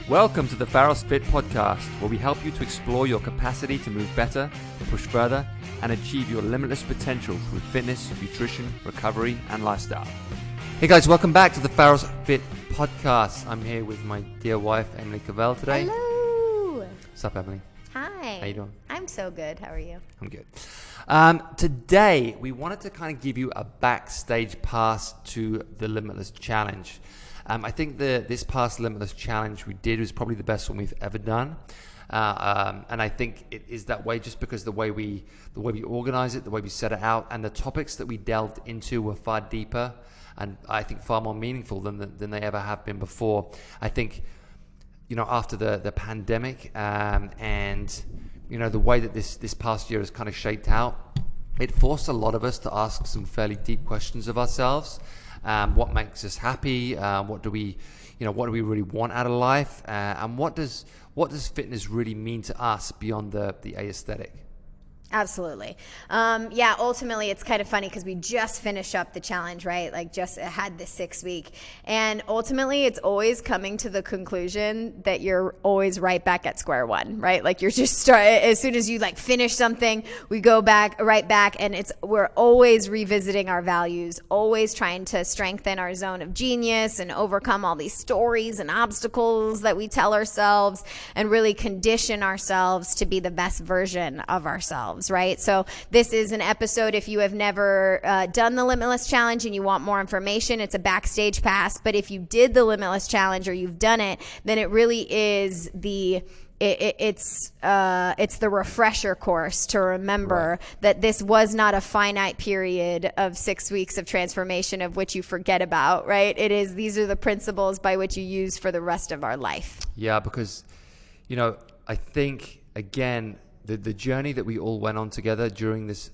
Welcome to the Pharos Fit podcast, where we help you to explore your capacity to move better, push further, and achieve your limitless potential through fitness, nutrition, recovery, and lifestyle. Hey guys, welcome back to the Pharos Fit podcast. I'm here with my dear wife, Emily Cavell, today. Hello. What's up, Emily? Hi. How you doing? I'm so good. How are you? I'm good. Today, we wanted to kind of give you a backstage pass to the Limitless Challenge. I think this past Limitless Challenge we did was probably the best one we've ever done. And I think it is that way just because the way we organize it, the way we set it out, and the topics that we delved into were far deeper and I think far more meaningful than they ever have been before. I think, after the pandemic and the way that this past year has kind of shaped out, it forced a lot of us to ask some fairly deep questions of ourselves. What makes us happy? What do we really want out of life? And what does fitness really mean to us beyond the aesthetic? Absolutely. Ultimately, it's kind of funny because we just finished up the challenge, right? Like just had the 6 week. And ultimately, it's always coming to the conclusion that you're always right back at square one, right? Like you're just as soon as you finish something, we go right back. And we're always revisiting our values, always trying to strengthen our zone of genius and overcome all these stories and obstacles that we tell ourselves and really condition ourselves to be the best version of ourselves. Right? So this is an episode, if you have never done the Limitless Challenge and you want more information, it's a backstage pass. But if you did the Limitless Challenge or you've done it, then it really is it's the refresher course to remember that this was not a finite period of 6 weeks of transformation of which you forget about, right? These are the principles by which you use for the rest of our life. Yeah, because, I think, again, the journey that we all went on together during this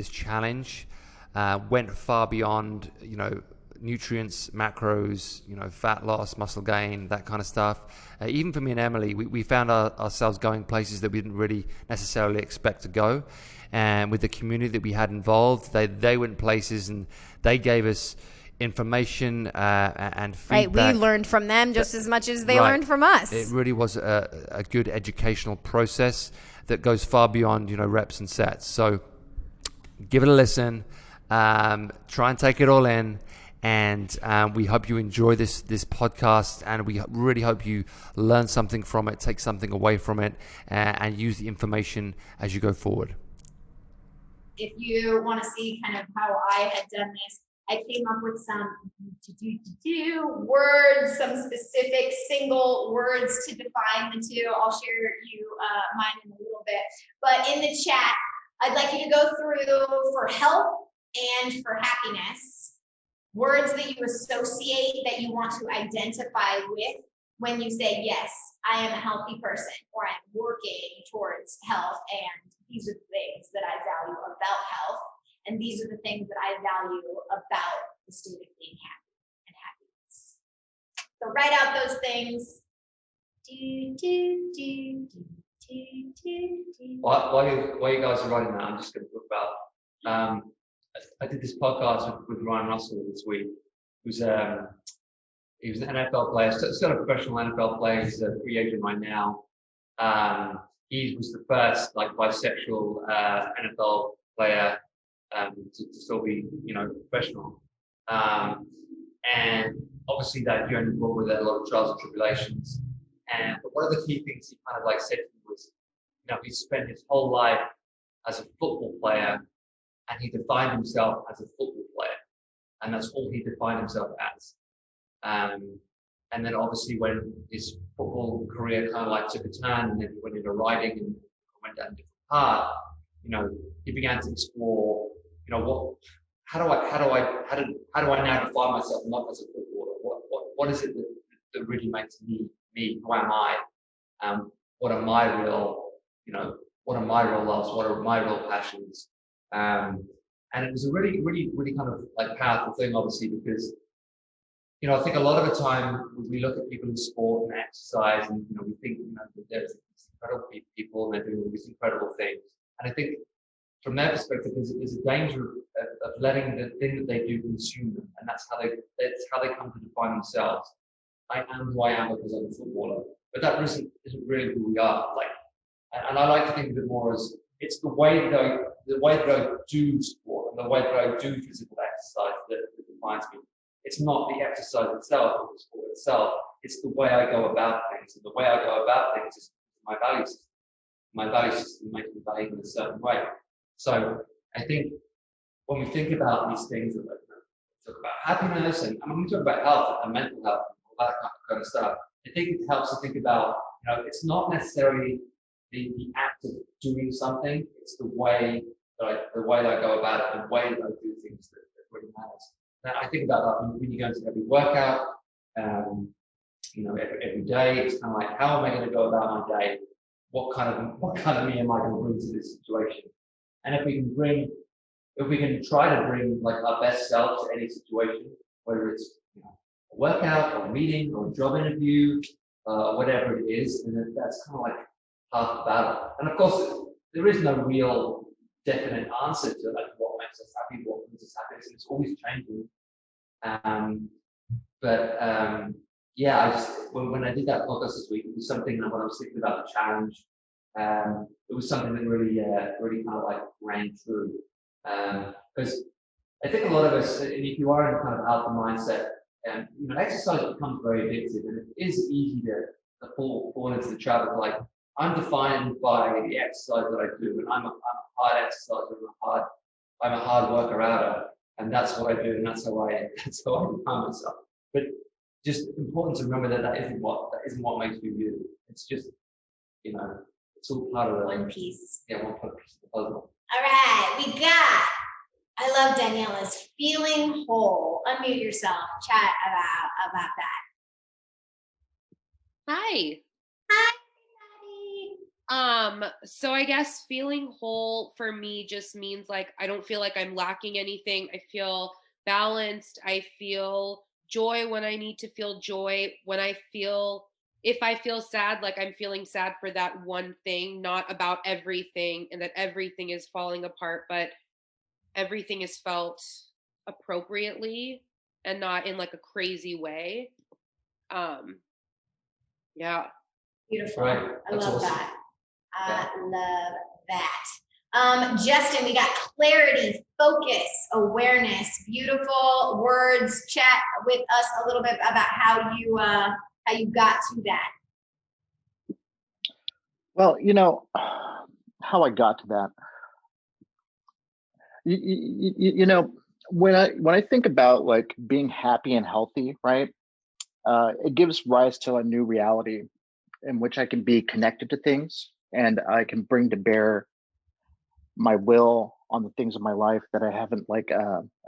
challenge went far beyond, nutrients, macros, fat loss, muscle gain, that kind of stuff. Even for me and Emily, we found ourselves going places that we didn't really necessarily expect to go. And with the community that we had involved, they went places and they gave us information and feedback. Right, we learned from them just as much as they learned from us. It really was a good educational process that goes far beyond, reps and sets. So give it a listen, try and take it all in, and we hope you enjoy this podcast, and we really hope you learn something from it, take something away from it, and use the information as you go forward. If you want to see kind of how I had done this, I came up with some words, some specific single words to define the two. I'll share you mine in a little bit. But in the chat, I'd like you to go through for health and for happiness, words that you associate that you want to identify with when you say, yes, I am a healthy person, or I'm working towards health, and these are the things that I value about health. And these are the things that I value about the state of being happy and happiness. So write out those things. While you guys are writing that, I'm just going to talk about. I did this podcast with Ryan Russell this week. He was an NFL player, still a professional NFL player. He's a free agent right now. He was the first bisexual NFL player to still be, professional. And obviously that journey brought with it a lot of trials and tribulations. But one of the key things he kind of said to me was, he spent his whole life as a football player, and he defined himself as a football player. And that's all he defined himself as. And then obviously when his football career kind of took a turn, and then he went into riding and went down a different path, he began to explore, how do I now define myself not as a footballer? What is it that really makes me me? Who am I? What are my real loves? What are my real passions? And it was a really kind of powerful thing, obviously, because I think a lot of the time we look at people in sport and exercise, and we think that there's incredible people and they're doing these incredible things. And I think from their perspective, there's a danger of letting the thing that they do consume them, and that's how they come to define themselves. I am who I am because I'm a footballer. But that isn't really who we are. Like, and I like to think of it more as it's the way that I do sport and the way that I do physical exercise that defines me. It's not the exercise itself or the sport itself. It's the way I go about things. And the way I go about things is my value system. My value system makes me behave in a certain way. So I think when we think about these things, like, talk about happiness and when we talk about health and mental health and all that kind of stuff, I think it helps to think about, it's not necessarily the act of doing something, it's the way that I go about it, the way that I do things that really matters. And I think about that when you go into every workout, every day, it's kind of like, how am I going to go about my day? What kind of me am I going to bring to this situation? And if we can try to bring like our best self to any situation, whether it's a workout or a meeting or a job interview, whatever it is, and that's kind of like half the battle. And of course, there is no real definite answer to like what makes us happy, what makes us happy. It's always changing. Yeah, I just when I did that podcast this week, it was something that when I was thinking about the challenge, it was something that really kind of like rang true. Because I think a lot of us, and if you are in a kind of alpha mindset, exercise becomes very addictive, and it is easy to fall into the trap of like, I'm defined by the exercise that I do, and I'm a hard exerciser, I'm a hard worker outer, and that's what I do, and that's how I define myself. But just important to remember that isn't what makes you. It's just, it's all part of one piece. Yeah, one piece of the puzzle. All right, I love Daniela's feeling whole. Unmute yourself. Chat about that. Hi. Hi, So I guess feeling whole for me just means like I don't feel like I'm lacking anything. I feel balanced. I feel joy when I need to feel joy. If I feel sad, like I'm feeling sad for that one thing, not about everything and that everything is falling apart, but everything is felt appropriately and not in like a crazy way. Yeah. beautiful. Right. I love awesome. that. I love that. Justin, we got clarity, focus, awareness, beautiful words. Chat with us a little bit about how you got to that. Well, how I got to that. When I think about like being happy and healthy, right? It gives rise to a new reality in which I can be connected to things and I can bring to bear my will on the things of my life that I haven't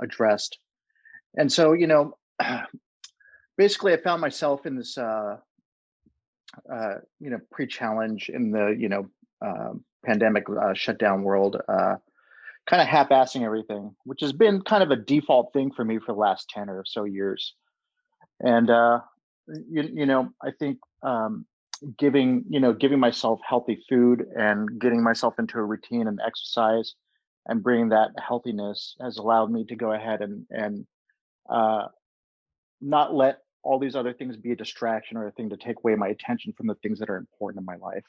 addressed. And so, basically I found myself in this, pre-challenge in the, pandemic shutdown world, kind of half-assing everything, which has been kind of a default thing for me for the last 10 or so years. And, I think giving myself healthy food and getting myself into a routine and exercise and bringing that healthiness has allowed me to go ahead and not let all these other things be a distraction or a thing to take away my attention from the things that are important in my life.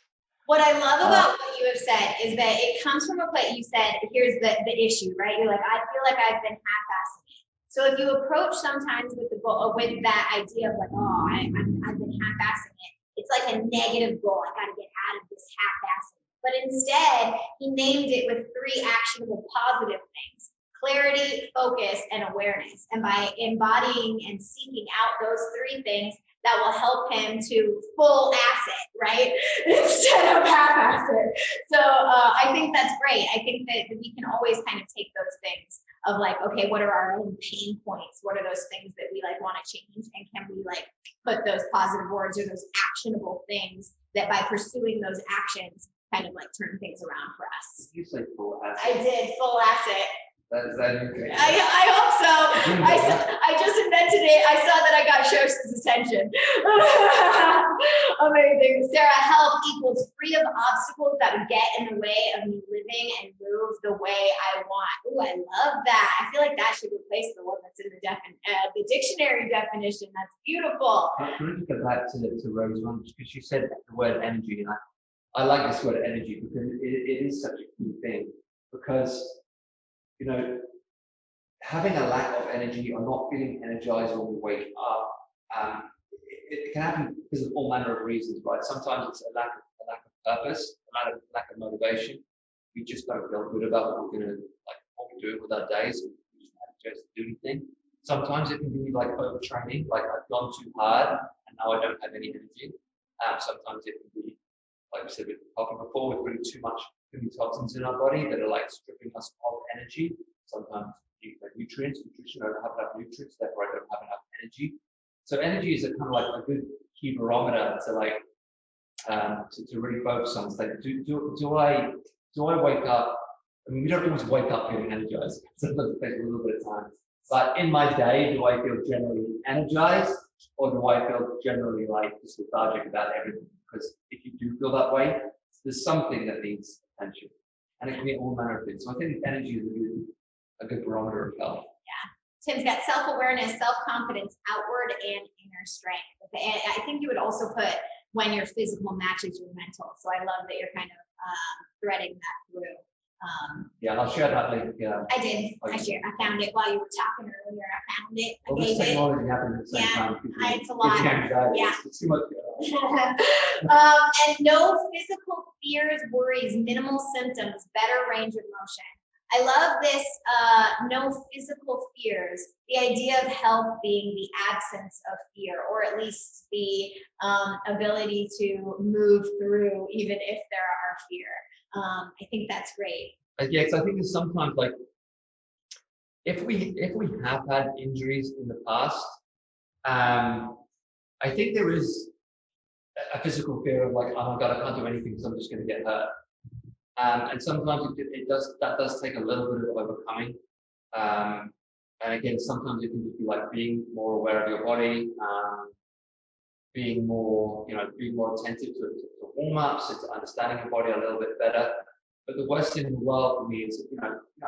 What I love about what you have said is that it comes from a place. You said, here's the issue, right? You're like, I feel like I've been half-assing it. So if you approach sometimes with that idea of like, oh, I've been half-assing it, it's like a negative goal. I got to get out of this half-assing. But instead, he named it with 3 actionable positive things: clarity, focus, and awareness. And by embodying and seeking out those 3 things, that will help him to full ass it, right? Instead of half-ass it. So I think that's great. I think that we can always kind of take those things of like, okay, what are our own pain points? What are those things that we like want to change? And can we like put those positive words or those actionable things that by pursuing those actions kind of like turn things around for us? You say full asset. I did full asset. Is that okay? I hope so. I just invented it. I saw that I got Shos's attention. Amazing. Sarah, health equals free of obstacles that would get in the way of me living and move the way I want. Ooh, I love that. I feel like that should replace the one that's in the dictionary definition. That's beautiful. Can we just go back to Rose one, because she said the word energy, and I like this word energy because it is such a key thing. Because, you know, having a lack of energy or not feeling energized when we wake up, it can happen because of all manner of reasons, right? Sometimes it's a lack of purpose, a lack of motivation. We just don't feel good about what we're gonna what we're doing with our days. We just don't have to do anything. Sometimes it can be like overtraining, like I've gone too hard and now I don't have any energy. Sometimes it can be, like we said with coffee before, we're putting too many toxins in our body that are like stripping us of energy. Sometimes nutrition, I don't have enough nutrients, therefore I don't have enough energy. So energy is a kind of like a good key barometer to like to really focus on. It's like, do I wake up? I mean, we don't always wake up feeling energized. Sometimes it takes a little bit of time. But in my day, do I feel generally energized, or do I feel generally like just lethargic about everything? Because if you do feel that way, there's something that needs attention, and it can be all manner of things. So I think energy is a good barometer of health. Yeah. Tim's got self-awareness, self-confidence, outward and inner strength. And I think you would also put when your physical matches your mental. So I love that you're kind of threading that through. Yeah, I'll share that link. I did. I found it while you were talking earlier. I found it. Well, this technology happened at the same time. It's a lot. Yeah. It's too much. And no physical fears, worries, minimal symptoms, better range of motion. I love this, no physical fears, the idea of health being the absence of fear, or at least the ability to move through even if there are fear. I think that's great. Yeah, because I think there's sometimes like, if we have had injuries in the past, I think there is a physical fear of like, oh my God, I can't do anything because I'm just going to get hurt. And sometimes that does take a little bit of overcoming. And again, sometimes it can just be like being more aware of your body, being more attentive to warm-ups and to understanding your body a little bit better. But the worst thing in the world for me is, it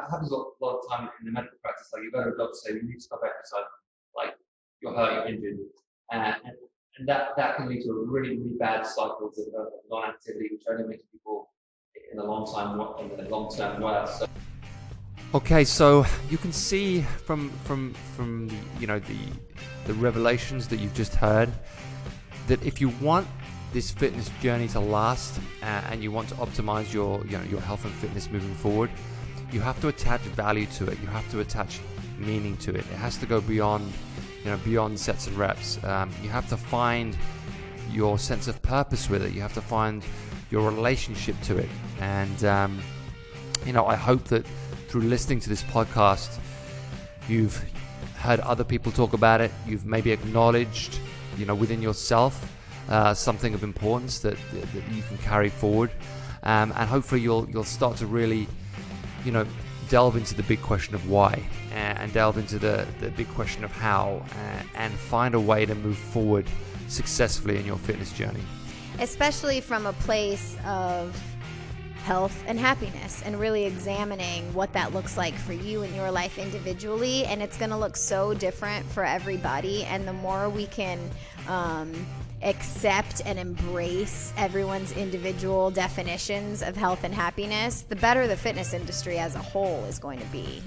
happens a lot of time in the medical practice. Like you go to a doctor say you need to stop exercising, like you're hurt, you're injured, and that can lead to a really, really bad cycle of non-activity, which only makes people in the long term worse. So. Okay, so you can see from the revelations that you've just heard that if you want this fitness journey to last and you want to optimize your health and fitness moving forward, you have to attach value to it. You have to attach meaning to it. It has to go beyond sets and reps. You have to find your sense of purpose with it. You have to find your relationship to it. And I hope that through listening to this podcast, you've heard other people talk about it. You've maybe acknowledged, within yourself, something of importance that you can carry forward, and hopefully you'll start to really, delve into the big question of why, and delve into the big question of how, and find a way to move forward successfully in your fitness journey. Especially from a place of health and happiness, and really examining what that looks like for you in your life individually. And it's going to look so different for everybody. And the more we can accept and embrace everyone's individual definitions of health and happiness, the better the fitness industry as a whole is going to be,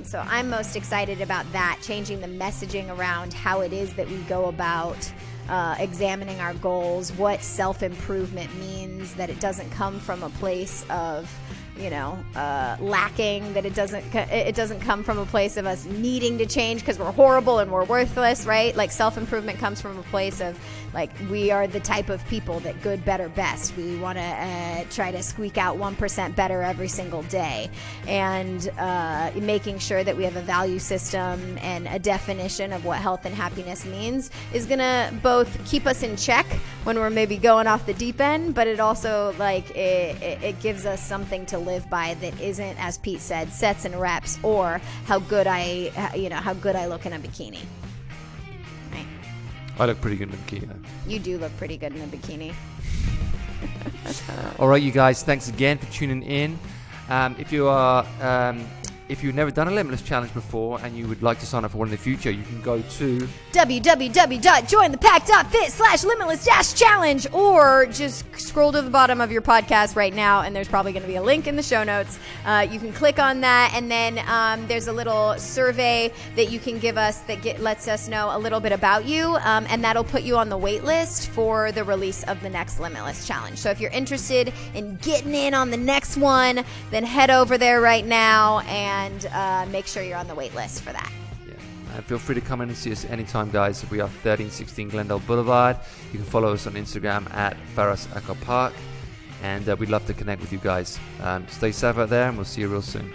So I'm most excited about that, changing the messaging around how it is that we go about examining our goals, what self-improvement means, that it doesn't come from a place of lacking, that it doesn't come from a place of us needing to change because we're horrible and we're worthless, right? Like self-improvement comes from a place of like, we are the type of people that good, better, best. We want to try to squeak out 1% better every single day, and making sure that we have a value system and a definition of what health and happiness means is gonna both keep us in check when we're maybe going off the deep end, but it also it gives us something to live by that isn't, as Pete said, sets and reps or how good I look in a bikini. Right. I look pretty good in a bikini. Though. You do look pretty good in a bikini. All right, you guys. Thanks again for tuning in. If you've never done a Limitless challenge before and you would like to sign up for one in the future, you can go to www.jointhepack.fit/limitless-challenge, or just scroll to the bottom of your podcast right now, and there's probably going to be a link in the show notes. You can click on that, and then there's a little survey that you can give us that lets us know a little bit about you, and that'll put you on the wait list for the release of the next Limitless challenge. So if you're interested in getting in on the next one, then head over there right now and make sure you're on the wait list for that. Yeah. Feel free to come in and see us anytime, guys. We are 1316 Glendale Blvd. You can follow us on Instagram at Pharos Echo Park, and we'd love to connect with you guys. Stay safe out there, and we'll see you real soon.